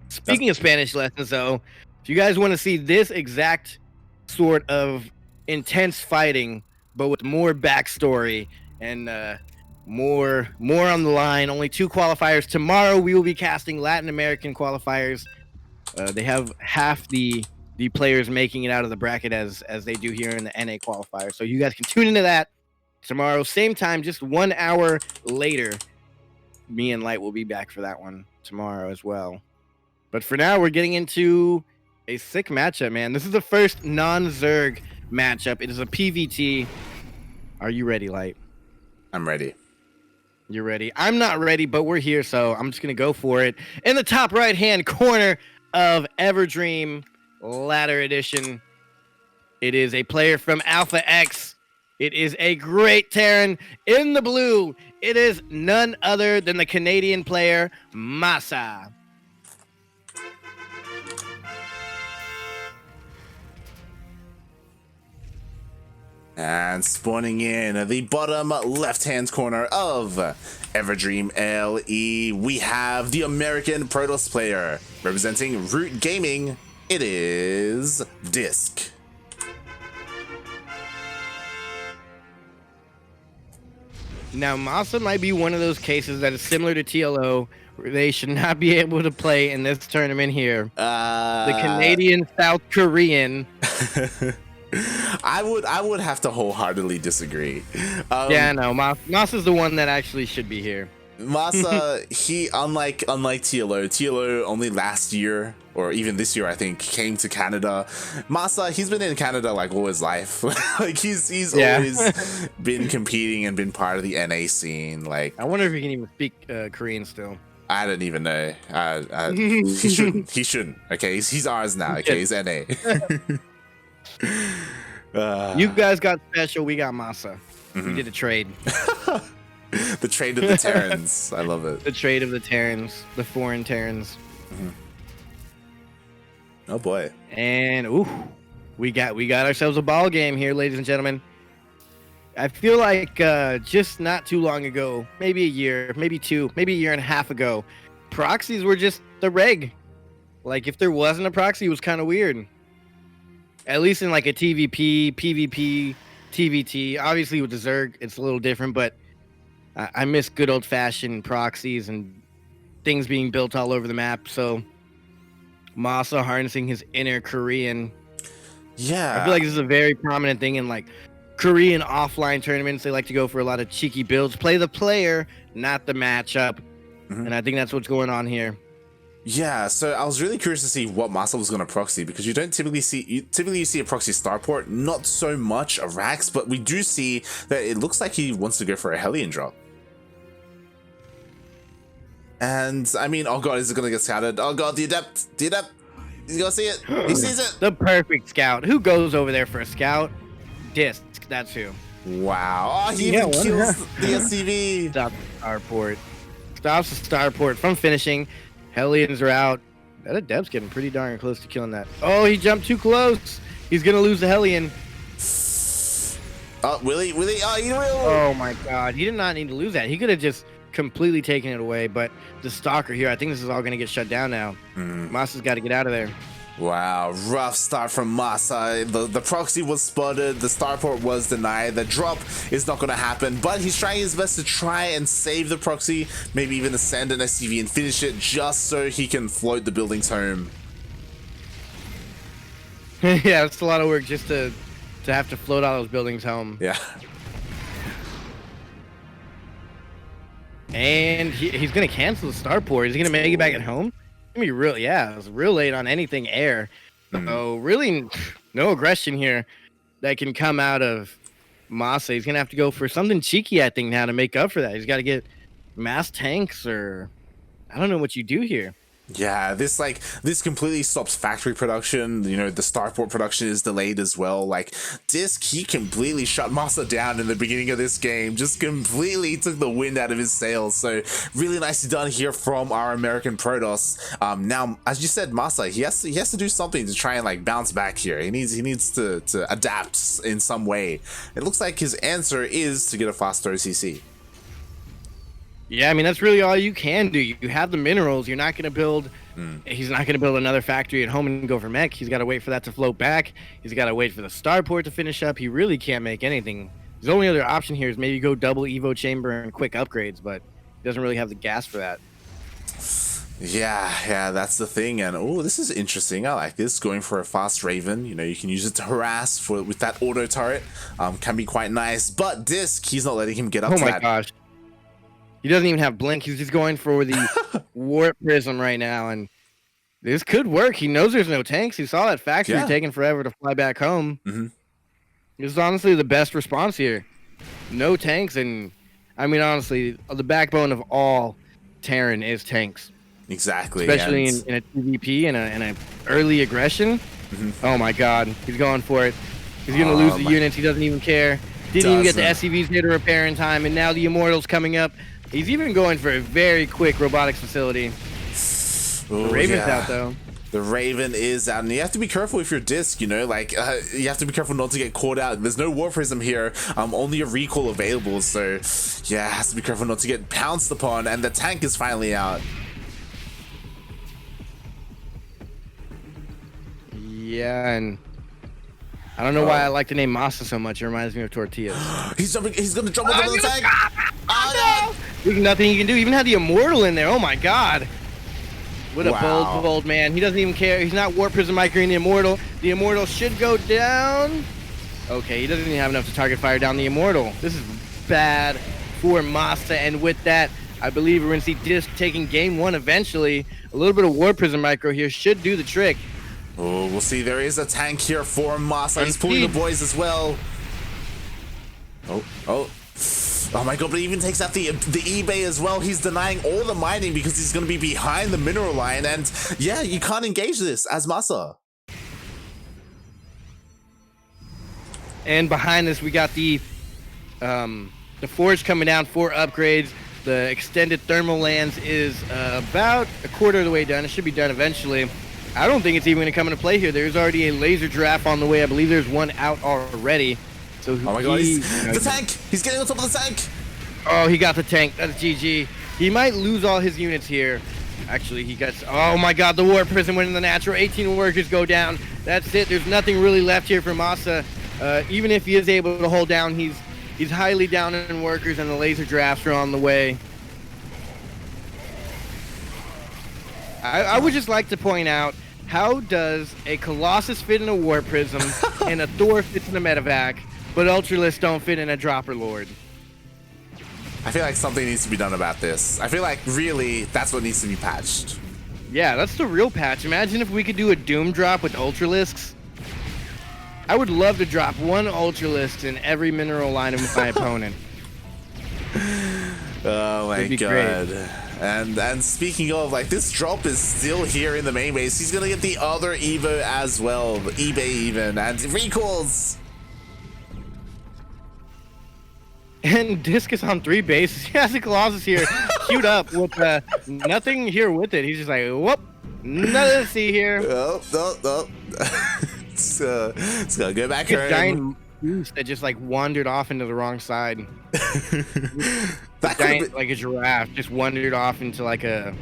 Speaking of Spanish lessons, though, if you guys want to see this exact sort of intense fighting, but with more backstory and more on the line, only 2 qualifiers. Tomorrow we will be casting Latin American qualifiers. They have half the players making it out of the bracket as they do here in the NA qualifier. So you guys can tune into that tomorrow, same time, just 1 hour later. Me and Light will be back for that one tomorrow as well. But for now, we're getting into a sick matchup, man. This is the first non-Zerg matchup. It is a PvT. Are you ready, Light? I'm ready. You're ready. I'm not ready, but we're here, so I'm just going to go for it. In the top right-hand corner of Everdream Ladder Edition, it is a player from Alpha X. It is a great Terran. In the blue, it is none other than the Canadian player, MaSa. And spawning in at the bottom left-hand corner of Everdream LE, we have the American Protoss player. Representing Root Gaming, it is DisK. Now, MaSa might be one of those cases that is similar to TLO, where they should not be able to play in this tournament here. The Canadian South Korean. I would have to wholeheartedly disagree. Yeah, no, MaSa's the one that actually should be here. MaSa, he unlike TLO only last year or even this year I think came to Canada. MaSa, he's been in Canada like all his life. Like he's always been competing and been part of the NA scene. Like I wonder if he can even speak Korean still. I don't even know. He shouldn't. He shouldn't. Okay, he's ours now. Okay, he's NA. You guys got special. We got MaSa. We did a trade. The trade of the Terrans. I love it. The trade of the Terrans, the foreign Terrans. Oh boy. And ooh, we got ourselves a ball game here, ladies and gentlemen. I feel like just not too long ago, maybe a year, maybe two, maybe a year and a half ago, proxies were just the reg. Like if there wasn't a proxy, it was kind of weird. At least in like a TvP, PvP, TvT. Obviously with the Zerg, it's a little different, but I miss good old-fashioned proxies and things being built all over the map. So MaSa harnessing his inner Korean. Yeah. I feel like this is a very prominent thing in like Korean offline tournaments. They like to go for a lot of cheeky builds. Play the player, not the matchup. And I think that's what's going on here. Yeah, so I was really curious to see what MaSa was going to proxy, because you don't typically see, you see a proxy starport, not so much a Rax, but we do see that it looks like he wants to go for a Hellion drop. And I mean, oh god, is it going to get scouted? Oh god, the adept, he's going to see it, he sees it. The perfect scout. Who goes over there for a scout? DisK, that's who. Wow, oh, he even kills the SCV. Stops the starport. Stops the starport from finishing. Hellions are out. That adept's getting pretty darn close to killing that. Oh, he jumped too close. He's gonna lose the Hellion. Oh, will he? Oh, he will. Oh my god, he did not need to lose that. He could have just completely taken it away, but the Stalker here, I think this is all gonna get shut down now. MaSa's got to get out of there. Wow, rough start from MaSa. The proxy was spotted, the starport was denied, the drop is not going to happen, but he's trying his best to try and save the proxy, maybe even ascend an SCV and finish it just so he can float the buildings home. Yeah, it's a lot of work just to have to float all those buildings home. Yeah. And he's going to cancel the starport. Is he going to make it back at home? It was real late on anything air. So really no aggression here that can come out of MaSa. He's gonna have to go for something cheeky, I think, now to make up for that. He's got to get mass tanks, or I don't know what you do here. Yeah, this completely stops factory production. You know, the starport production is delayed as well. Like DisK, he completely shut MaSa down in the beginning of this game. Just completely took the wind out of his sails. So really nicely done here from our American Protoss. Now, as you said, MaSa, he has to do something to try and like bounce back here. He needs to adapt in some way. It looks like his answer is to get a faster OCC. Yeah, I mean, that's really all you can do. You have the minerals. You're not going to build. He's not going to build another factory at home and go for mech. He's got to wait for that to float back. He's got to wait for the starport to finish up. He really can't make anything. His only other option here is maybe go double Evo chamber and quick upgrades, but he doesn't really have the gas for that. Yeah, that's the thing. And oh, this is interesting. I like this. Going for a fast Raven. You know, you can use it to harass with that auto turret. Can be quite nice. But DisK, he's not letting him get up to that. Oh my gosh. He doesn't even have blink. He's just going for the warp prism right now, and this could work. He knows there's no tanks. He saw that factory taking forever to fly back home. This is honestly the best response here. No tanks, and I mean, honestly, the backbone of all Terran is tanks. Exactly. Especially in a TvP and an early aggression. Oh my god, he's going for it. He's going to lose the units. He doesn't even care. Didn't even get the SCVs here to repair in time, and now the Immortal's coming up. He's even going for a very quick robotics facility. The Raven's out, though. The Raven is out, and you have to be careful if you're DisK, you know, like, you have to be careful not to get caught out. There's no War Prism here, only a recall available, so, yeah, has to be careful not to get pounced upon, and the tank is finally out. Yeah, and I don't know why I like the name MaSa so much. It reminds me of tortillas. He's gonna jump over the tank! Oh, no! There's nothing he can do. Even had the Immortal in there. Oh my god. What a bold man. He doesn't even care. He's not Warp Prism microing the Immortal. The Immortal should go down. Okay, he doesn't even have enough to target fire down the Immortal. This is bad for MaSa, and with that, I believe we're going to see DisK taking game one eventually. A little bit of Warp Prism micro here should do the trick. Oh, we'll see. There is a tank here for MaSa. He's pulling the boys as well. Oh my god, but he even takes out the eBay as well. He's denying all the mining because he's going to be behind the mineral line. And yeah, you can't engage this as MaSa. And behind this, we got the forge coming down for upgrades. The extended thermal lens is about a quarter of the way done. It should be done eventually. I don't think it's even going to come into play here. There's already a laser giraffe on the way. I believe there's one out already. So oh my god, the tank! He's getting on top of the tank! Oh, he got the tank. That's GG. He might lose all his units here. Actually, he got... Oh my god, the Warp Prism went in the natural. 18 workers go down. That's it. There's nothing really left here for MaSa. Even if he is able to hold down, he's highly down in workers, and the laser drafts are on the way. I would just like to point out, how does a Colossus fit in a Warp Prism and a Thor fits in a Medevac, but Ultralists don't fit in a Dropper Lord? I feel like something needs to be done about this. I feel like really that's what needs to be patched. Yeah, that's the real patch. Imagine if we could do a Doom drop with Ultralisks. I would love to drop one Ultralist in every mineral line of my opponent. Oh my god. And speaking of, like, this drop is still here in the main base. He's gonna get the other Evo as well, eBay even, and recalls. And DisK is on 3 bases. He has a Colossus here queued up with nothing here with it. He's just like, whoop, nothing to see here. Oh. It's gonna go back here. Giant moose that just like wandered off into the wrong side. That giant, like a giraffe, just wandered off into like a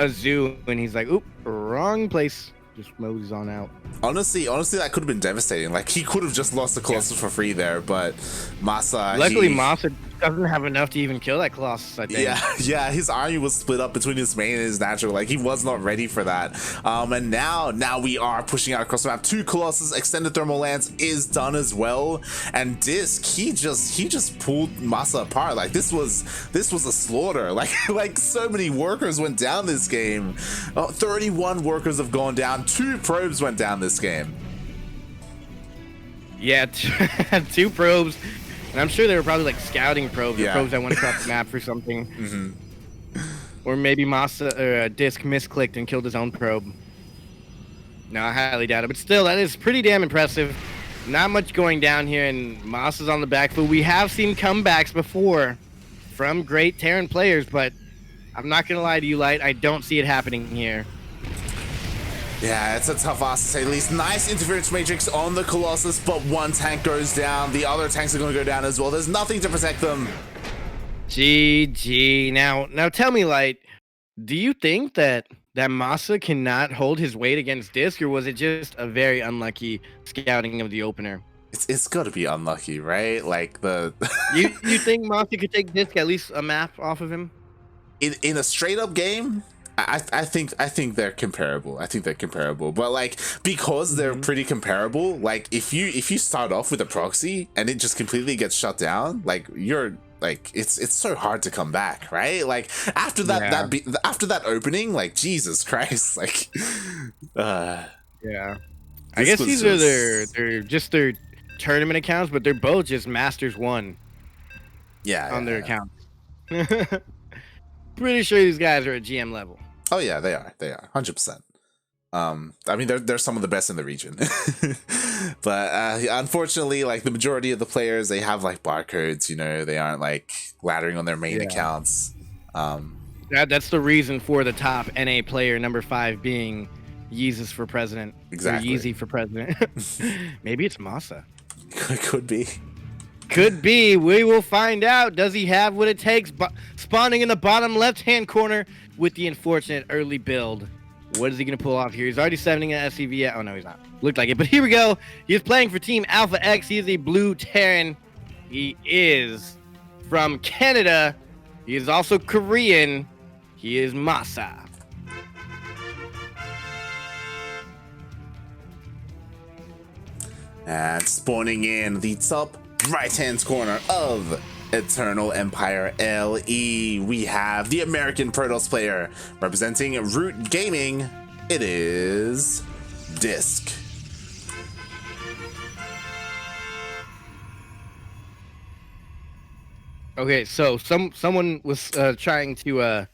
zoo, and he's like, oop, wrong place. Just mows on out. Honestly, that could have been devastating. Like, he could have just lost the Colossus for free there, but MaSa... Luckily, MaSa doesn't have enough to even kill that Colossus, I think. Yeah, his army was split up between his main and his natural. Like, he was not ready for that. And now we are pushing out across the map. 2 Colossus, extended thermal lance is done as well. And DisK, he just pulled MaSa apart. Like, this was a slaughter. Like so many workers went down this game. 31 workers have gone down. 2 probes went down this game. Yeah, 2 probes. And I'm sure they were probably like scouting probes, or probes that went across the map for something. Or maybe MaSa or DisK misclicked and killed his own probe. No, I highly doubt it. But still, that is pretty damn impressive. Not much going down here, and MaSa's on the back foot. We have seen comebacks before from great Terran players, but I'm not going to lie to you, Light. I don't see it happening here. Yeah, it's a tough ask to say the least. Nice interference matrix on the Colossus, but 1 tank goes down. The other tanks are going to go down as well. There's nothing to protect them. GG. Now tell me, Light, do you think that MaSa cannot hold his weight against DisK, or was it just a very unlucky scouting of the opener? It's got to be unlucky, right? Like the you think MaSa could take DisK at least a map off of him? In a straight up game, I think they're comparable. I think they're comparable, but like because they're pretty comparable, like if you start off with a proxy and it just completely gets shut down, like you're like it's so hard to come back, right? Like after that after that opening, like Jesus Christ, like yeah. I guess these are their tournament accounts, but they're both just Masters 1. On their accounts. Pretty sure these guys are at GM level. Oh yeah, they are 100%. I mean they're some of the best in the region. But unfortunately, like the majority of the players, they have like barcodes, you know, they aren't like laddering on their main accounts. That's the reason for the top NA player number 5 being Yeezus for president. Exactly. Or Yeezy for president. Maybe it's MaSa. Could be. Could be. We will find out. Does he have what it takes? Spawning in the bottom left-hand corner with the unfortunate early build. What is he going to pull off here? He's already sending an SCV. Oh, no, he's not. Looked like it. But here we go. He is playing for Team Alpha X. He is a blue Terran. He is from Canada. He is also Korean. He is MaSa. And spawning in the top right-hand corner of Eternal Empire LE, we have the American Protoss player representing Root Gaming. It is DisK. Okay, so someone was trying to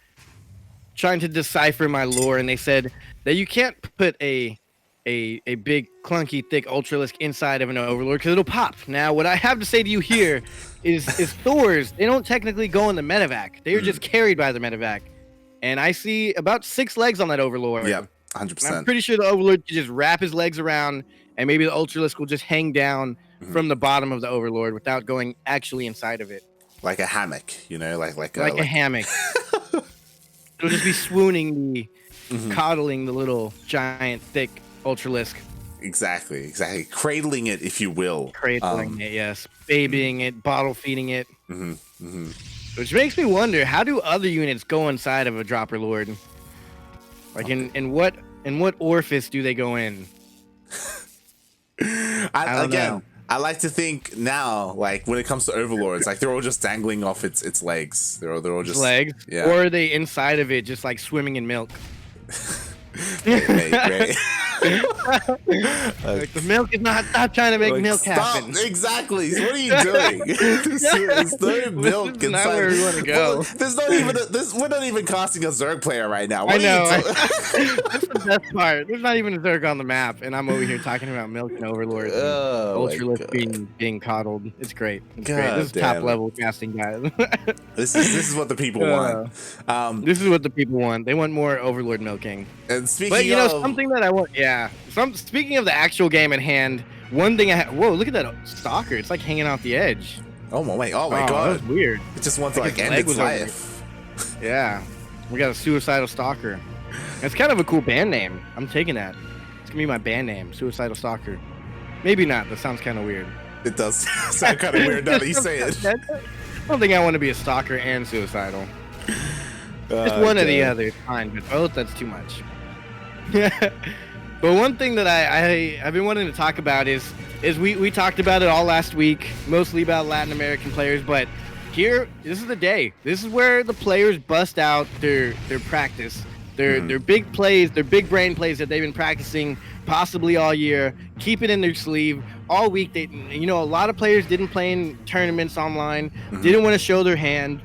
decipher my lore, and they said that you can't put a big clunky thick Ultralisk inside of an Overlord because it'll pop. Now what I have to say to you here is Thors, they don't technically go in the medevac. They are just carried by the medevac, and I see about 6 legs on that Overlord. Yep, 100%. I'm pretty sure the Overlord can just wrap his legs around, and maybe the Ultralisk will just hang down from the bottom of the Overlord without going actually inside of it. Like a hammock, you know, like a hammock. It'll just be swooning me, coddling the little giant thick Ultralisk. Exactly. Cradling it, if you will. Cradling it, yes. Babying it, bottle feeding it. Which makes me wonder, how do other units go inside of a Dropper Lord? Like in what orifice do they go in? I don't know. I like to think now, like when it comes to Overlords, like they're all just dangling off its legs. They're all just legs. Yeah. Or are they inside of it, just like swimming in milk? Great. Like the milk is not. Stop trying to make milk happen. Exactly. What are you doing? There's no milk inside. Not where we want to go. There's not even. We're not even casting a Zerg player right now. I know. That's the best part. There's not even a Zerg on the map, and I'm over here talking about milk and Overlord. Ultralisk being coddled. It's great. This is top level casting, guys. This is what the people want. This is what the people want. They want more Overlord milking. And speaking but you know something that I want, speaking of the actual game at hand, one thing whoa, look at that Stalker! It's like hanging off the edge. Oh my god, that's weird. It just wants to like end its life. Yeah, we got a suicidal Stalker. It's kind of a cool band name. I'm taking that. It's gonna be my band name, Suicidal Stalker. Maybe not. That sounds kind of weird. It does sound kind of weird now that you say it. I don't think I want to be a Stalker and suicidal. Just one or the other is fine, but both, that's too much. But one thing that I've been wanting to talk about is we talked about it all last week, mostly about Latin American players, but here, this is the day. This is where the players bust out their practice, their big plays, their big brain plays that they've been practicing possibly all year, keep it in their sleeve all week. A lot of players didn't play in tournaments online, didn't want to show their hand,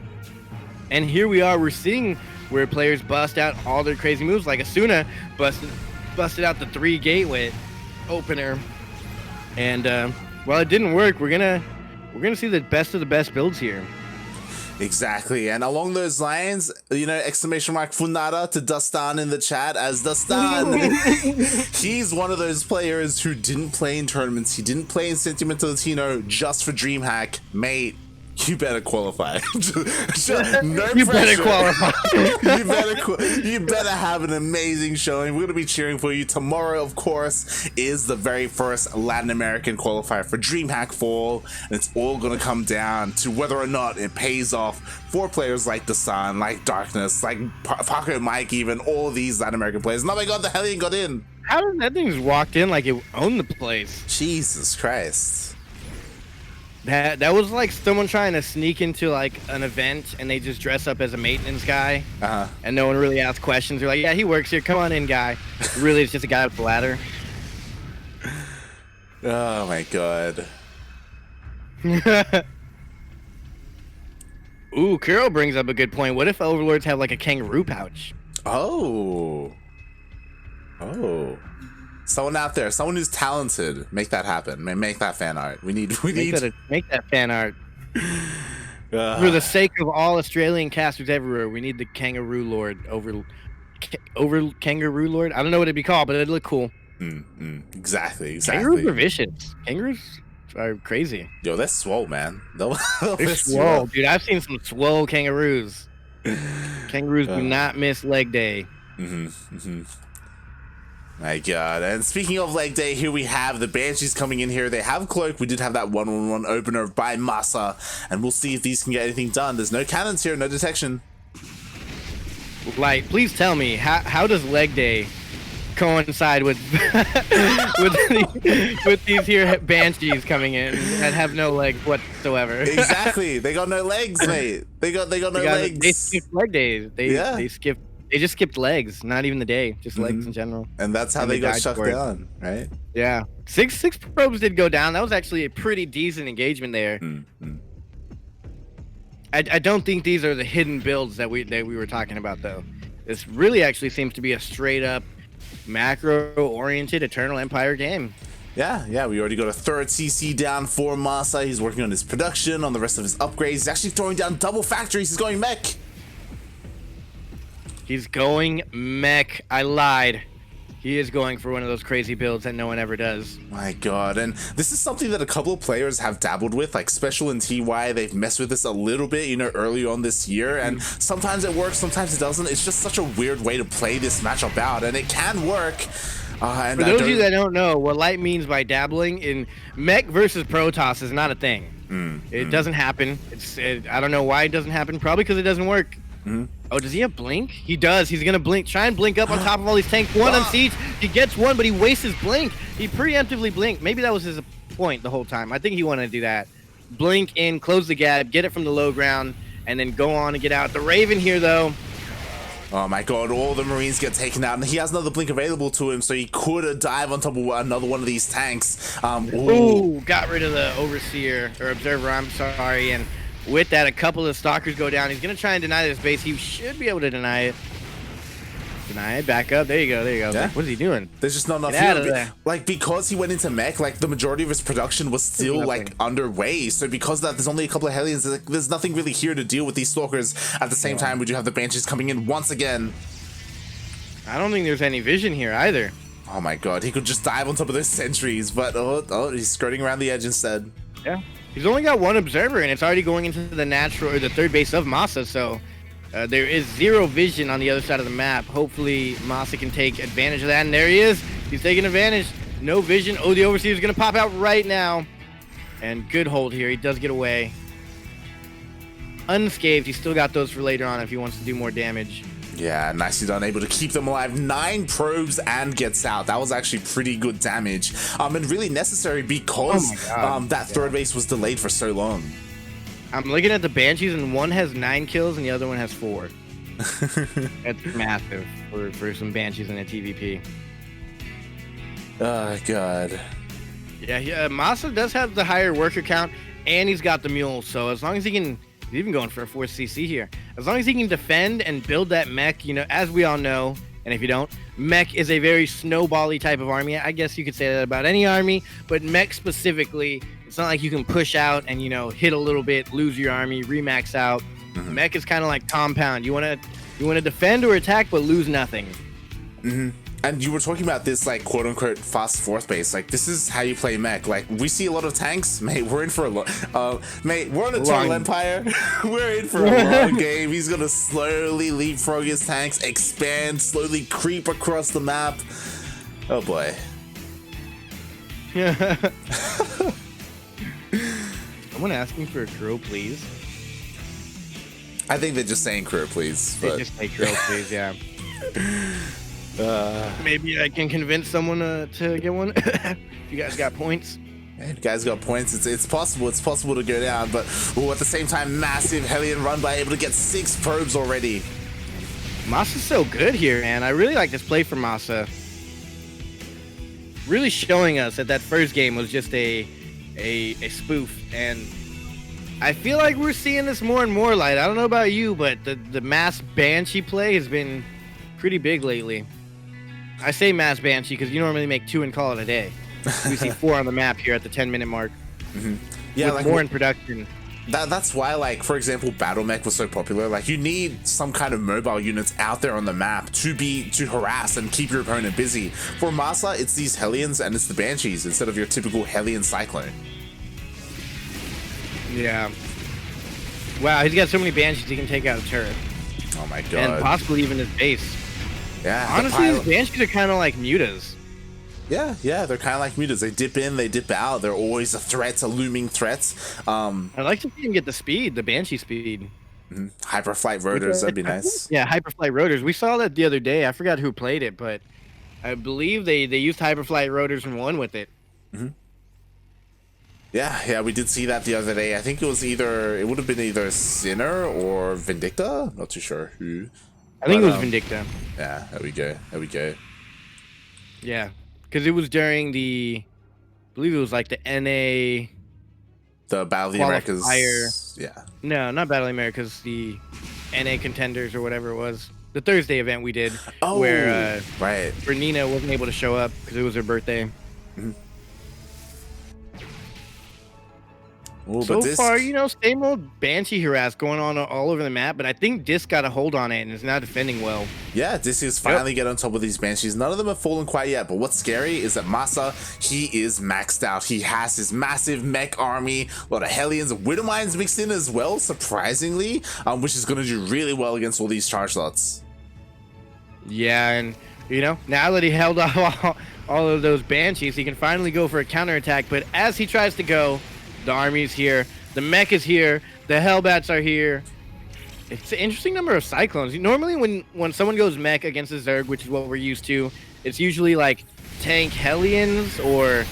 and here we are, we're seeing where players bust out all their crazy moves, like Asuna busted out the 3 gateway opener, and while it didn't work, we're gonna see the best of the best builds here. Exactly, and along those lines, exclamation mark Funada to Dustan in the chat, as Dustan, he's one of those players who didn't play in tournaments, he didn't play in Sentimental Latino just for DreamHack, mate. You better qualify. No You pressure. better qualify. You better have an amazing showing. We're gonna be cheering for you. Tomorrow, of course, is the very first Latin American qualifier for DreamHack Fall, and it's all gonna come down to whether or not it pays off for players like the Sun, like Darkness, like Paco Mike, even all these Latin American players. And oh my god, the Hellion got in. How did that thing just walked in like it owned the place? Jesus Christ. That was like someone trying to sneak into like an event and they just dress up as a maintenance guy, and no one really asks questions. They're like, "Yeah, he works here. Come on in, guy." Really, it's just a guy with a ladder. Oh my god. Ooh, Carol brings up a good point. What if Overlords have like a kangaroo pouch? Oh. Someone out there, someone who's talented, make that happen. Make that fan art. We need Make that fan art. For the sake of all Australian casters everywhere, we need the Kangaroo Lord over Kangaroo Lord. I don't know what it'd be called, but it'd look cool. Exactly. Kangaroos are vicious. Kangaroos are crazy. Yo, they're swole, man. They're swole, dude. I've seen some swole kangaroos. Kangaroos do not miss leg day. My god. And speaking of leg day, here we have the Banshees coming in here. They have Cloak. We did have that 1-on-1 opener by MaSa, and we'll see if these can get anything done. There's no cannons here, no detection. Like, please tell me, how does leg day coincide with with these here Banshees coming in that have no legs whatsoever? Exactly. They got no legs, mate. They got no legs. They skipped leg days. They just skipped legs, not even the day, just legs in general. And that's how they got shut down, right? Yeah. Six probes did go down. That was actually a pretty decent engagement there. I don't think these are the hidden builds that we were talking about, though. This really actually seems to be a straight up macro-oriented Eternal Empire game. Yeah, we already got a third CC down for MaSa. He's working on his production, on the rest of his upgrades. He's actually throwing down double factories. He's going mech. He's going mech. I lied. He is going for one of those crazy builds that no one ever does. My god, and this is something that a couple of players have dabbled with, like Special and TY. They've messed with this a little bit, you know, early on this year, and sometimes it works, sometimes it doesn't. It's just such a weird way to play this matchup out, and it can work. And for those of you that don't know, what Light means by dabbling in mech versus Protoss is not a thing. It doesn't happen. I don't know why it doesn't happen. Probably because it doesn't work. Oh, does he have blink? He does. He's gonna blink. Try and blink up on top of all these tanks. One on siege. He gets one, but he wastes his blink. He preemptively blinked. Maybe that was his point the whole time. I think he wanted to do that. Blink in, close the gap, get it from the low ground, and then go on and get out. The Raven here, though. Oh my god, all the Marines get taken out, and he has another blink available to him, so he could dive on top of another one of these tanks. Ooh, got rid of the Overseer, or Observer, I'm sorry, and with that, a couple of Stalkers go down. He's going to try and deny this base. He should be able to deny it. Deny it. Back up. There you go. Yeah. Like, what is he doing? There's just not enough here. Like, because he went into mech, like, the majority of his production was still, like, underway. So because of that, there's only a couple of Hellions. Like, there's nothing really here to deal with these Stalkers. At the same time, we do have the Banshees coming in once again. I don't think there's any vision here either. Oh, my God. He could just dive on top of those sentries. But, oh, he's skirting around the edge instead. Yeah. He's only got one observer, and it's already going into the natural or the third base of MaSa, so there is zero vision on the other side of the map. Hopefully, MaSa can take advantage of that, and there he is. He's taking advantage. No vision. Oh, the Overseer is going to pop out right now. And good hold here. He does get away. Unscathed. He's still got those for later on if he wants to do more damage. Yeah, nicely done, able to keep them alive. 9 probes and gets out. That was actually pretty good damage. And really necessary because that third base was delayed for so long. I'm looking at the Banshees, and one has 9 kills and the other one has 4. That's massive for some Banshees in a TvP. Oh, God. Yeah, MaSa does have the higher worker count, and he's got the mules, so as long as he can... He's even going for a 4th CC here. As long as he can defend and build that mech, you know, as we all know, and if you don't, mech is a very snowbally type of army. I guess you could say that about any army, but mech specifically, it's not like you can push out and, you know, hit a little bit, lose your army, remax out. Mech is kind of like compound. You want to defend or attack, but lose nothing. And you were talking about this, like, quote unquote fast fourth base. Like, this is how you play mech. Like, we see a lot of tanks, mate. We're in for a lot. Mate, we're on a Total Empire. We're in for a long game. He's gonna slowly leapfrog his tanks, expand, slowly creep across the map. Oh boy. Someone asking for a crow, please. I think they're just saying crow, please. They just say crow, please. Yeah. Maybe I can convince someone to get one. You guys got points. Yeah, you guys got points. It's possible. It's possible to go down, but at the same time, massive Hellion run by, able to get 6 probes already. MaSa's so good here, man. I really like this play from MaSa. Really showing us that first game was just a spoof, and I feel like we're seeing this more and more. Light. I don't know about you, but the mass Banshee play has been pretty big lately. I say mass Banshee because you normally make 2 and call it a day. We see 4 on the map here at the 10-minute mark. Yeah, with like more in production. That's why, like, for example, Battle Mech was so popular. Like, you need some kind of mobile units out there on the map to harass and keep your opponent busy. For MaSa, it's these Hellions and it's the Banshees instead of your typical Hellion Cyclone. Yeah. Wow, he's got so many Banshees he can take out a turret. Oh my god. And possibly even his base. Yeah. Honestly, these Banshees are kind of like Mutas. Yeah, they're kind of like Mutas. They dip in, they dip out. They're always a threat, a looming threat. I'd like to see him get the speed, the Banshee speed. Hyperflight rotors, that'd be nice. Yeah, Hyperflight rotors. We saw that the other day. I forgot who played it, but I believe they used Hyperflight rotors and won with it. Yeah, we did see that the other day. I think it would have been either Sinner or Vindicta. Not too sure who. I think it was Vindicta. Yeah, there we go. Yeah, because it was during I believe it was like the NA. The Battle of the Americas. Yeah. No, not Battle of the Americas. The NA Contenders or whatever it was. The Thursday event we did. Oh, where right. Where Nina wasn't able to show up because it was her birthday. Ooh, so far, same old Banshee harass going on all over the map, but I think DisK got a hold on it and is now defending well. Yeah, DisK is finally getting on top of these Banshees. None of them have fallen quite yet, but what's scary is that MaSa, he is maxed out. He has his massive mech army, a lot of Hellions, Widowmines mixed in as well, surprisingly, which is going to do really well against all these charge slots. Yeah, and, now that he held off all of those Banshees, he can finally go for a counterattack, but as he tries to go, the army's here, the mech is here, the Hellbats are here. It's an interesting number of Cyclones. Normally when someone goes mech against a Zerg, which is what we're used to, it's usually like tank Hellions or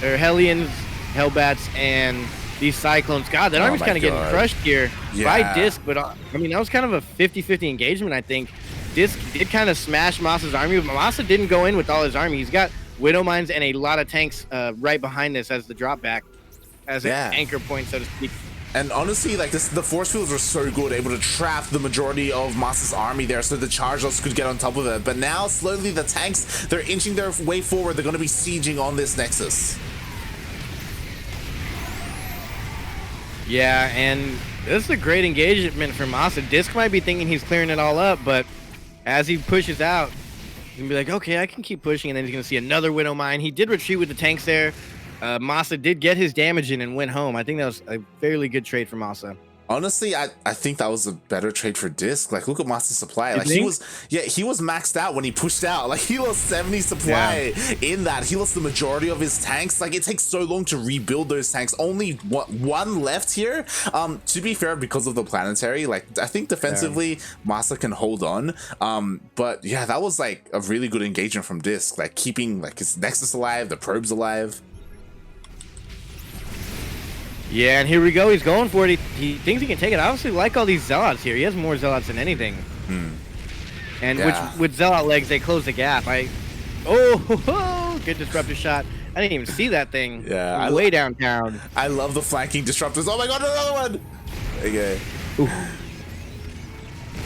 Hellions, Hellbats, and these Cyclones. God, that army's kind of getting crushed here by DisK, but I mean, that was kind of a 50-50 engagement, I think. DisK did kind of smash MaSa's army, but MaSa didn't go in with all his army. He's got Widowmines and a lot of tanks right behind this as the drop back. As an anchor point, so to speak. And honestly, like the force fields were so good, able to trap the majority of MaSa's army there so the chargers could get on top of it. But now, slowly, the tanks, they're inching their way forward. They're going to be sieging on this Nexus. Yeah, and this is a great engagement for MaSa. DisK might be thinking he's clearing it all up, but as he pushes out, he's going to be like, okay, I can keep pushing, and then he's going to see another Widowmine. He did retreat with the tanks there. MaSa did get his damage in and went home. I think that was a fairly good trade for MaSa. Honestly, I think that was a better trade for DisK. Like, look at MaSa's supply. Like, he was maxed out when he pushed out. Like, he lost 70 supply in that. He lost the majority of his tanks. Like, it takes so long to rebuild those tanks. Only one left here. To be fair, because of the planetary, like, I think defensively, MaSa can hold on. But yeah, that was like a really good engagement from DisK. Like, keeping like his Nexus alive, the probes alive. Yeah, and here we go. He's going for it. He thinks he can take it. I obviously like all these Zealots here. He has more Zealots than anything. And with Zealot legs, they close the gap. Good disruptor shot. I didn't even see that thing. Yeah, way downtown. I love the flanking disruptors. Oh my god, another one! Okay.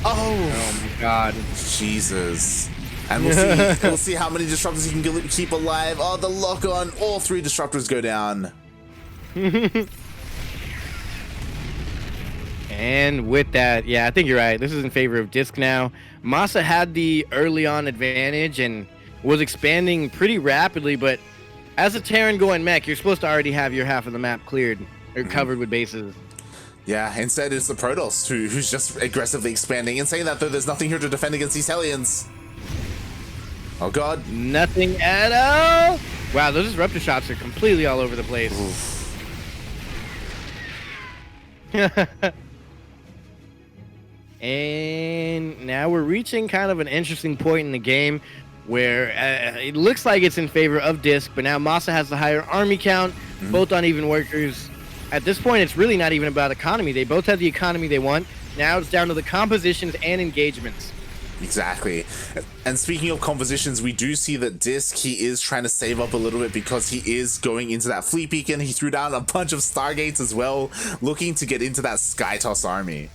Oh my god. Jesus. And we'll see how many disruptors he can keep alive. Oh, the lock on. All 3 disruptors go down. And with that, yeah, I think you're right. This is in favor of DisK now. MaSa had the early on advantage and was expanding pretty rapidly, but as a Terran going mech, you're supposed to already have your half of the map cleared or covered with bases. Yeah, instead it's the Protoss who's just aggressively expanding. And saying that, though, there's nothing here to defend against these Hellions. Oh god. Nothing at all. Wow, those disruptor shots are completely all over the place. And now we're reaching kind of an interesting point in the game where it looks like it's in favor of DisK, but now MaSa has the higher army count, both uneven workers. At this point, it's really not even about economy. They both have the economy they want. Now it's down to the compositions and engagements. Exactly. And speaking of compositions, we do see that DisK, he is trying to save up a little bit because he is going into that fleet beacon. He threw down a bunch of Stargates as well, looking to get into that Skytoss army.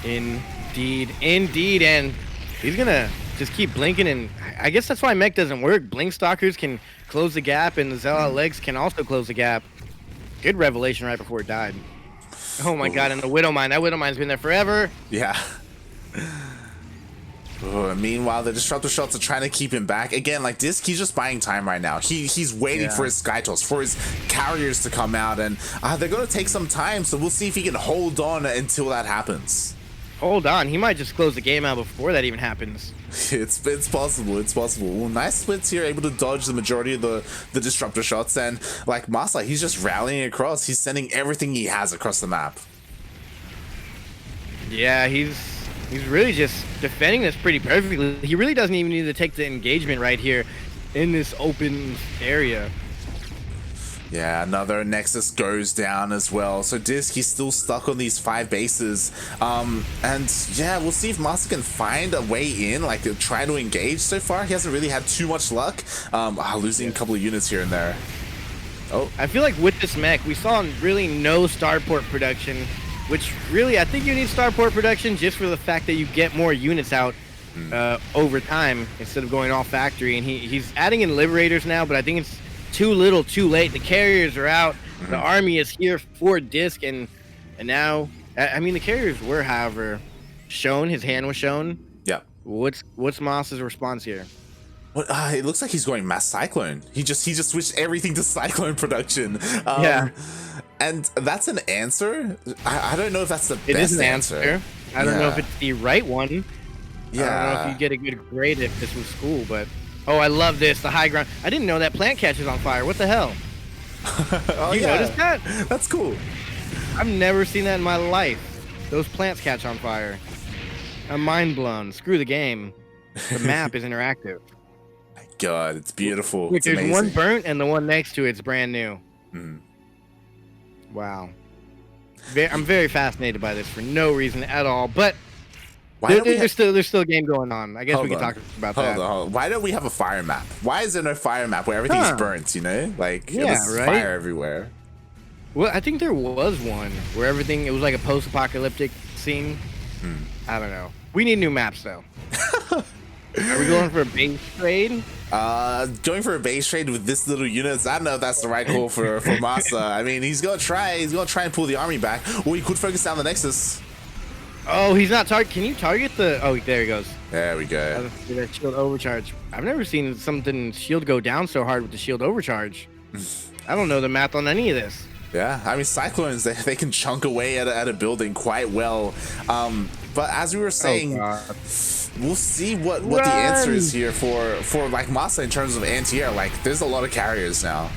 Indeed, and he's gonna just keep blinking, and I guess that's why mech doesn't work. Blink stalkers can close the gap, and the Zealot legs can also close the gap. Good revelation right before it died. Oh my god, and the Widow Mine. That Widow Mine's been there forever. Yeah. Meanwhile, the disruptor shots are trying to keep him back. Again, like DisK, he's just buying time right now. He's waiting for his Skytoss, for his carriers to come out, and they're going to take some time, so we'll see if he can hold on until that happens. Hold on, he might just close the game out before that even happens. It's possible, it's possible. Well, nice splits here, able to dodge the majority of the disruptor shots, and like MaSa, he's just rallying across. He's sending everything he has across the map. Yeah, he's really just defending this pretty perfectly. He really doesn't even need to take the engagement right here in this open area. Yeah, another Nexus goes down as well. So DisK, he's still stuck on these 5 bases. And yeah, we'll see if MaSa can find a way in, like try to engage. So far, he hasn't really had too much luck. Losing a couple of units here and there. Oh, I feel like with this mech, we saw really no starport production, which really, I think you need starport production just for the fact that you get more units out over time instead of going all factory. And he's adding in Liberators now, but I think it's too little, too late. The carriers are out. The army is here for DisK, and now, I mean, the carriers were, however, shown. His hand was shown. Yeah. What's MaSa's response here? What? It looks like he's going mass Cyclone. He just switched everything to Cyclone production. Yeah. And that's an answer. I don't know if that's the It best is an answer. I don't know if it's the right one. Yeah. I don't know if you get a good grade if this was school, but oh, I love this. The high ground. I didn't know that plant catches on fire. What the hell? Oh, you noticed that? That's cool. I've never seen that in my life. Those plants catch on fire. I'm mind blown. Screw the game. The map is interactive. My God, it's beautiful. Look, it's there's amazing. one burnt and the one next to it's brand new. Wow. I'm very fascinated by this for no reason at all, but there's still a game going on. I guess we can talk about that. Hold on. Why don't we have a fire map? Why is there no fire map where everything's burnt, you know? Like, there's fire everywhere. Well, I think there was one where it was like a post-apocalyptic scene. I don't know. We need new maps, though. Are we going for a base trade? Going for a base trade with this little units, I don't know if that's the right call for MaSa. I mean, he's gonna try and pull the army back, or he could focus down the Nexus. Oh, he's not target. Can you target the? Oh, there he goes. There we go. That shield overcharge. I've never seen something shield go down so hard with the shield overcharge. I don't know the math on any of this. Yeah, I mean, Cyclones, they can chunk away at a building quite well. But as we were saying, we'll see what the answer is here for like MaSa in terms of anti-air. Like, there's a lot of carriers now.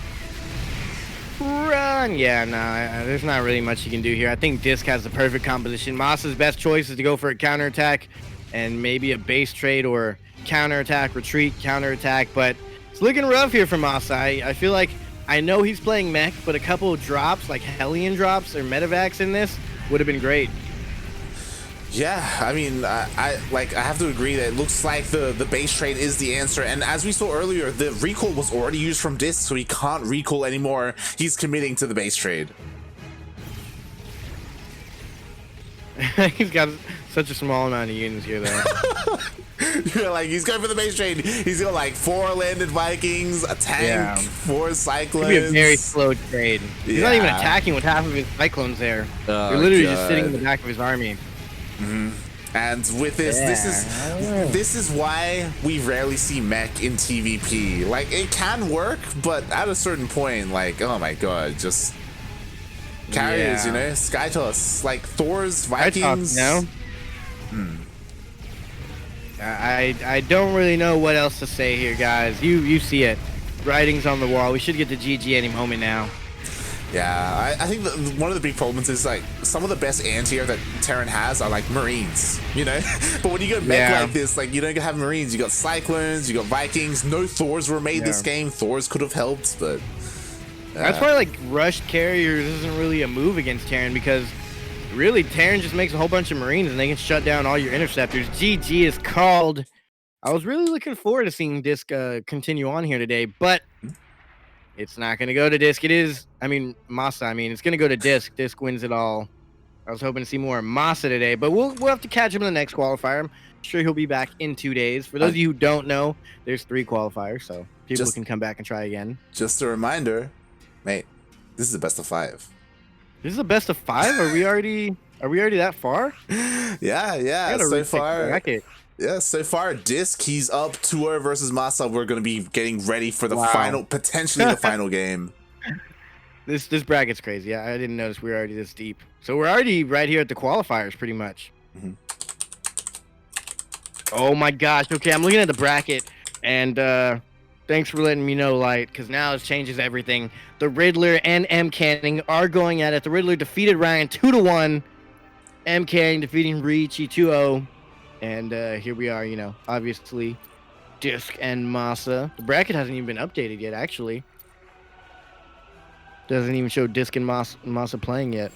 Run! Yeah, no, there's not really much you can do here. I think DisK has the perfect composition. MaSa's best choice is to go for a counterattack and maybe a base trade or counterattack, retreat, counterattack. But it's looking rough here for MaSa. I feel like I know he's playing mech, but a couple of drops, like Hellion drops or Medivacs in this, would have been great. Yeah, I mean, I have to agree that it looks like the base trade is the answer. And as we saw earlier, the recall was already used from DisK, so he can't recall anymore. He's committing to the base trade. He's got such a small amount of units here, though. You're like, he's going for the base trade. He's got like 4 landed Vikings, a tank, 4 cyclones. It'll be a very slow trade. He's not even attacking with half of his cyclones there. They're literally just sitting in the back of his army. And with this, this is why we rarely see mech in TvP. Like, it can work, but at a certain point, like, oh my god, just carriers, you know, Skytoss, like Thor's Vikings. No. I don't really know what else to say here, guys. You see it. Writing's on the wall. We should get to GG any moment now. Yeah, I think that one of the big problems is like some of the best anti-air that Terran has are like Marines, you know? But when you go mech like this, like you don't have Marines, you got Cyclones, you got Vikings. No Thors were made this game. Thors could have helped, but that's why like rushed carriers isn't really a move against Terran, because really Terran just makes a whole bunch of Marines and they can shut down all your interceptors. GG is called. I was really looking forward to seeing DisK continue on here today, but it's not going to go to DisK. It is, I mean, MaSa. I mean, it's going to go to DisK. DisK wins it all. I was hoping to see more MaSa today, but we'll have to catch him in the next qualifier. I'm sure he'll be back in 2 days. For those of you who don't know, there's 3 qualifiers, so people can come back and try again. Just a reminder, mate, this is the best of 5. This is the best of 5? Are we already that far? Yeah. So far. Yeah, so far, DisK, he's up 2-0 versus MaSa. We're going to be getting ready for the final, potentially the final game. This bracket's crazy. I didn't notice we were already this deep. So we're already right here at the qualifiers, pretty much. Oh my gosh. Okay, I'm looking at the bracket, and thanks for letting me know, Light, because now it changes everything. The Riddler and M. Canning are going at it. The Riddler defeated Ryan 2-1. M. Canning defeating Ricci 2-0. And here we are, you know, obviously, DisK and MaSa. The bracket hasn't even been updated yet, actually. Doesn't even show DisK and MaSa playing yet.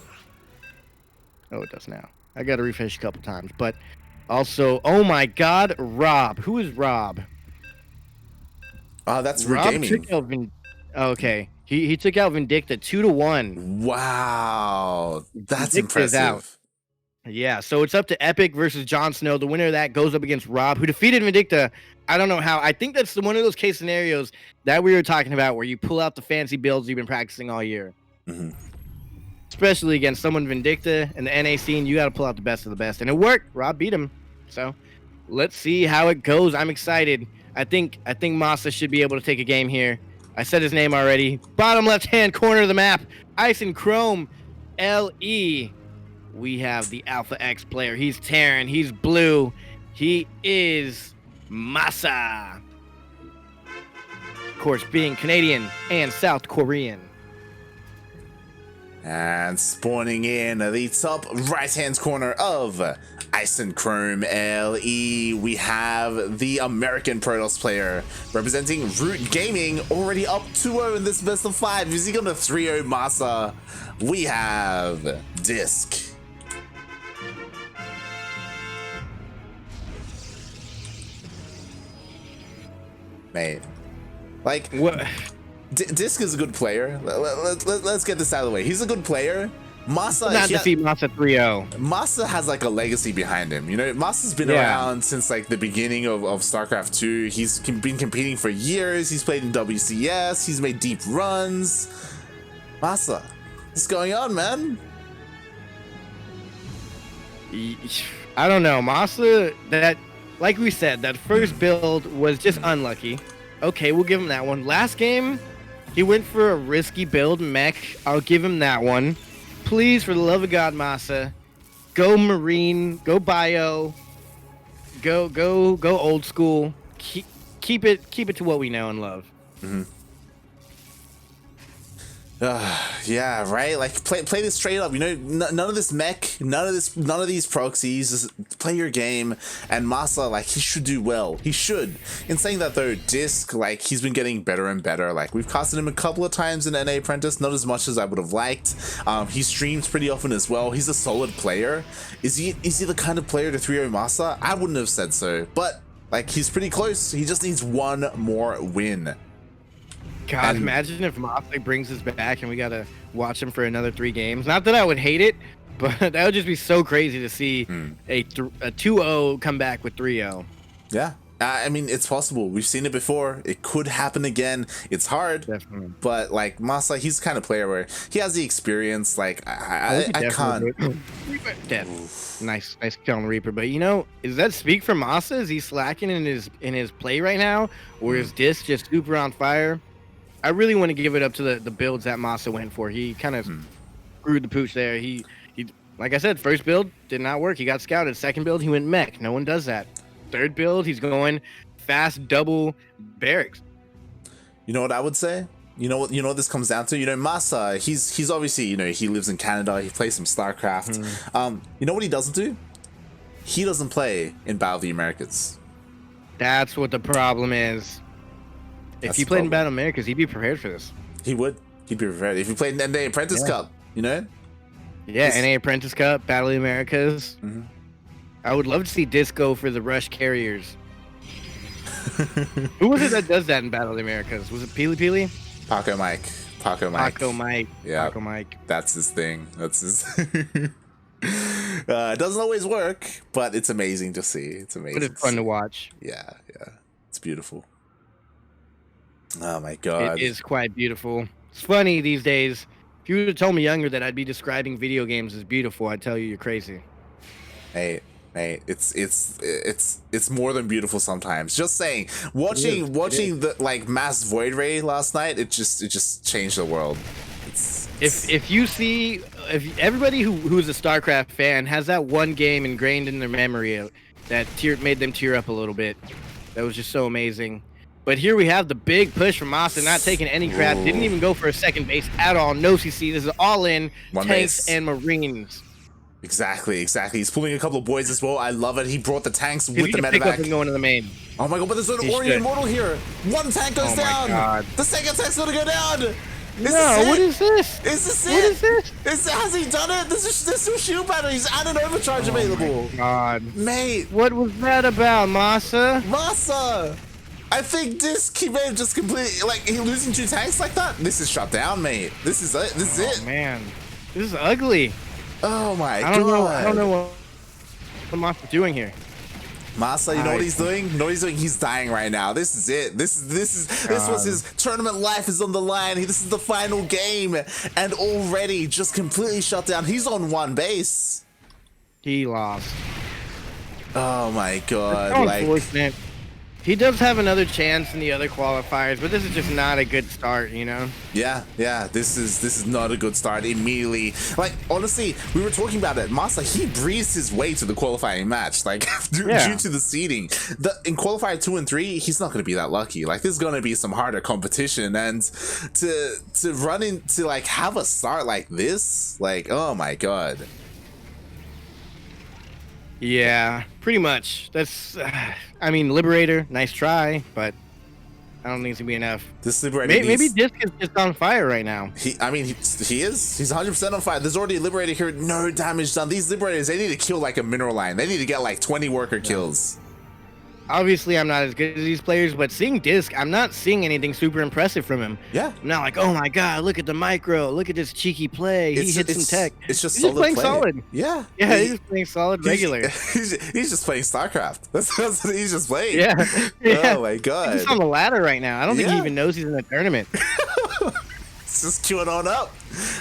Oh, it does now. I got to refresh a couple times. But also, oh my god, Rob. Who is Rob? That's Rob took out okay. He took out Vindicta 2-1. Wow. That's impressive. Out. Yeah, so it's up to Epic versus Jon Snow. The winner of that goes up against Rob, who defeated Vindicta. I don't know how. I think that's one of those case scenarios that we were talking about where you pull out the fancy builds you've been practicing all year. Especially against someone Vindicta and the NA scene, you got to pull out the best of the best. And it worked. Rob beat him. So let's see how it goes. I'm excited. I think MaSa should be able to take a game here. I said his name already. Bottom left-hand corner of the map. Ice and Chrome LE. We have the Alpha X player. He's Terran. He's blue. He is MaSa. Of course, being Canadian and South Korean. And spawning in the top right-hand corner of Ice and Chrome LE, we have the American Protoss player representing Root Gaming, already up 2-0 in this best of 5. Is he going to 3-0 MaSa? We have DisK. Mate, like, what? DisK is a good player. Let's get this out of the way. He's a good player. MaSa not defeat MaSa 3-0. MaSa has like a legacy behind him. You know, MaSa's been around since like the beginning of StarCraft 2. He's been competing for years. He's played in WCS. He's made deep runs. MaSa, what's going on, man? I don't know. MaSa, that, like we said, that first build was just unlucky. Okay, we'll give him that one. Last game, he went for a risky build, mech. I'll give him that one. Please, for the love of God, MaSa, go Marine, go Bio, go old school. Keep it to what we know and love. Yeah, right. Like play this straight up. You know, none of this mech, none of these proxies. Just play your game. And MaSa, like, he should do well. He should. In saying that though, DisK, like, he's been getting better and better. Like, we've casted him a couple of times in NA Apprentice, not as much as I would have liked. He streams pretty often as well. He's a solid player. Is he the kind of player to 3-0 MaSa? I wouldn't have said so, but like, he's pretty close. He just needs one more win. God, and imagine if MaSa brings us back and we gotta watch him for another 3 games. Not that I would hate it, But that would just be so crazy to see a 2-0 come back with 3-0. Yeah. I mean, it's possible. We've seen it before. It could happen again. It's hard, Definitely. but like MaSa, he's the kind of player where he has the experience. Like I can't. Nice kill on the Reaper. But you know, does that speak for MaSa? Is he slacking in his play right now, or is DisK just super on fire? I really want to give it up to the builds that MaSa went for. He kind of screwed the pooch there. He like I said, first build did not work. He got scouted. Second build, he went mech. No one does that. Third build, he's going fast double barracks. You know what I would say? You know what this comes down to? You know, MaSa, he's obviously, you know, he lives in Canada. He plays some StarCraft. You know what he doesn't do? He doesn't play in Battle of the Americas. That's what the problem is. If he played in Battle of Americas, he'd be prepared for this. He would. He'd be prepared. If he played in NA Apprentice Cup, you know? Yeah, NA Apprentice Cup, Battle of the Americas. I would love to see DisK go for the Rush Carriers. Who was it that does that in Battle of the Americas? Was it Peely Peely? Paco Mike. Yeah. Paco Mike. That's his thing. That's his. It doesn't always work, but it's amazing to see. It's amazing. But it's fun to watch. Yeah. It's beautiful. Oh my god. It is quite beautiful. It's funny these days. If you would have told me younger that I'd be describing video games as beautiful, I'd tell you you're crazy. Hey, it's more than beautiful sometimes. Just saying, watching the like Mass Void Ray last night, it just changed the world. If everybody who's a StarCraft fan has that one game ingrained in their memory that made them tear up a little bit, that was just so amazing. But here we have the big push from MaSa, not taking any crap, didn't even go for a second base at all. No CC. This is all in tanks and Marines. Exactly. He's pulling a couple of boys as well. I love it. He brought the tanks with the pick up medevac. and going to the main. Oh my god, but there's an Orient Immortal here. One tank goes down. God. The second tank's gonna go down. What is this? Is this What is this? Has he done it? There's some shield batteries and an overcharge available. My God. Mate. What was that about, MaSa? I think DisK, he may have just completely, like, he losing 2 tanks like that? This is shut down, mate. This is it. Oh, man. This is ugly. Oh, my God. I don't know what MaSa's doing here. MaSa, you know what he's doing? You know what he's doing? He's dying right now. This is it. This was his tournament life is on the line. This is the final game. And already just completely shut down. He's on 1 base. He lost. Oh, my God. That's so unfortunate. He does have another chance in the other qualifiers, but this is just not a good start, you know? Yeah. This is not a good start immediately. Like, honestly, we were talking about it. MaSa, he breezed his way to the qualifying match, like, due to the seeding. In qualifier 2 and 3, he's not going to be that lucky. Like, there's going to be some harder competition, and to run into, like, have a start like this, like, oh my God. Yeah, pretty much. That's, I mean, Liberator, nice try, but I don't think it's gonna be enough. This Liberator maybe DisK is just on fire right now. He is. He's 100% on fire. There's already a Liberator here, no damage done. These Liberators, they need to kill like a mineral line. They need to get like 20 worker kills. Obviously, I'm not as good as these players, but seeing DisK, I'm not seeing anything super impressive from him. Yeah. I'm not like, oh my God, look at the micro, look at this cheeky play. He hit some tech. It's just he's playing solid. Yeah. Yeah, he's just playing solid regular. He's just playing StarCraft. That's what he's just playing. Yeah. Oh my God. He's on the ladder right now. I don't think he even knows he's in a tournament. It's just queuing on up.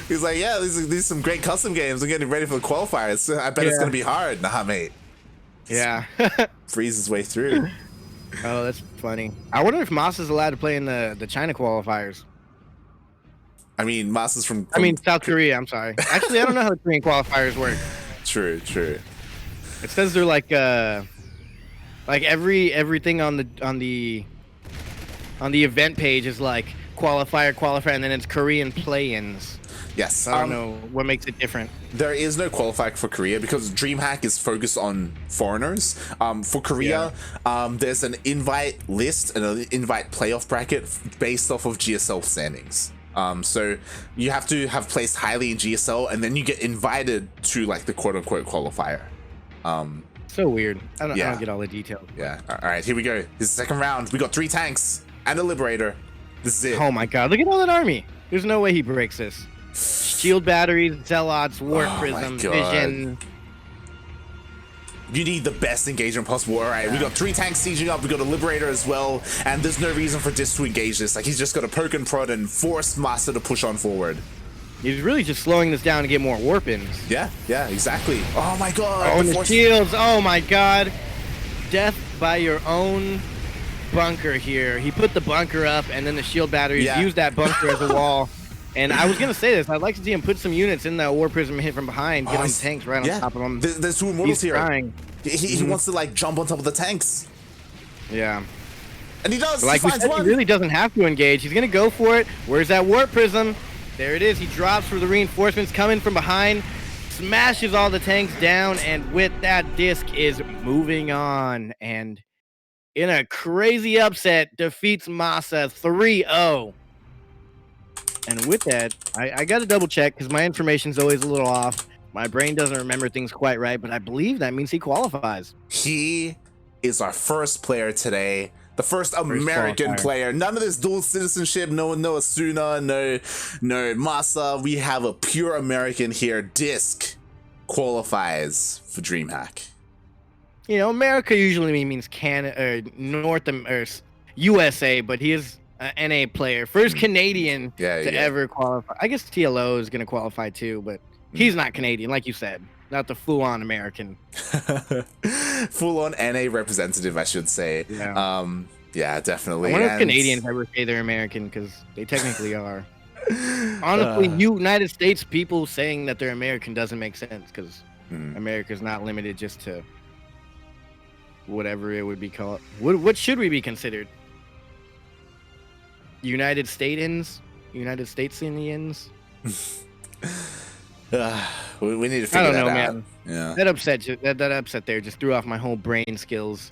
He's like, yeah, these are some great custom games. I'm getting ready for the qualifiers. I bet it's gonna be hard. Nah, mate. Yeah. Freeze his way through. Oh, that's funny. I wonder if MaSa's allowed to play in the China qualifiers. I mean, MaSa's from South Korea. I'm sorry. Actually, I don't know how the Korean qualifiers work. True. It says they're like everything on the event page is like qualifier, and then it's Korean play-ins. Yes. I don't know what makes it different. There is no qualifier for Korea because DreamHack is focused on foreigners. For Korea, there's an invite list and an invite playoff bracket based off of GSL standings. So you have to have placed highly in GSL and then you get invited to like the quote-unquote qualifier. So weird. I don't get all the details. Yeah. All right, here we go. This is the second round. We got 3 tanks and a Liberator. This is it. Oh my God, look at all that army. There's no way he breaks this. Shield batteries, zealots, warp prism, vision. You need the best engagement possible. All right, we got 3 tanks sieging up. We got a Liberator as well, and there's no reason for DisK to engage this. Like, he's just got to poke and prod and force MaSa to push on forward. He's really just slowing this down to get more warp ins. Yeah, exactly. Oh my god. Oh, and the shields. Oh my god. Death by your own bunker here. He put the bunker up, and then the shield batteries used that bunker as a wall. And I was gonna say this. I'd like to see him put some units in the warp prism and hit from behind, get on tanks right on top of him. There's 2 immortals here. Trying. He wants to like jump on top of the tanks. Yeah. And he does. But like we said, he really doesn't have to engage. He's gonna go for it. Where's that warp prism? There it is. He drops for the reinforcements coming from behind, smashes all the tanks down, and with that, DisK is moving on. And in a crazy upset, defeats MaSa 3-0. And with that, I got to double check because my information's always a little off. My brain doesn't remember things quite right, but I believe that means he qualifies. He is our first player today. The first American player. None of this dual citizenship. No Asuna. No MaSa. We have a pure American here. DisK qualifies for DreamHack. You know, America usually means Canada or USA, but he is an NA player. First Canadian to ever qualify. I guess TLO is going to qualify too, but he's not Canadian, like you said. Not the full-on American. Full-on NA representative, I should say. Yeah, definitely. I wonder if Canadians ever say they're American, because they technically are. Honestly, United States people saying that they're American doesn't make sense, because America's not limited just to whatever it would be called. What should we be considered? United Statesians? United Statesians? We need to figure that out. Man. Yeah. That upset there just threw off my whole brain skills.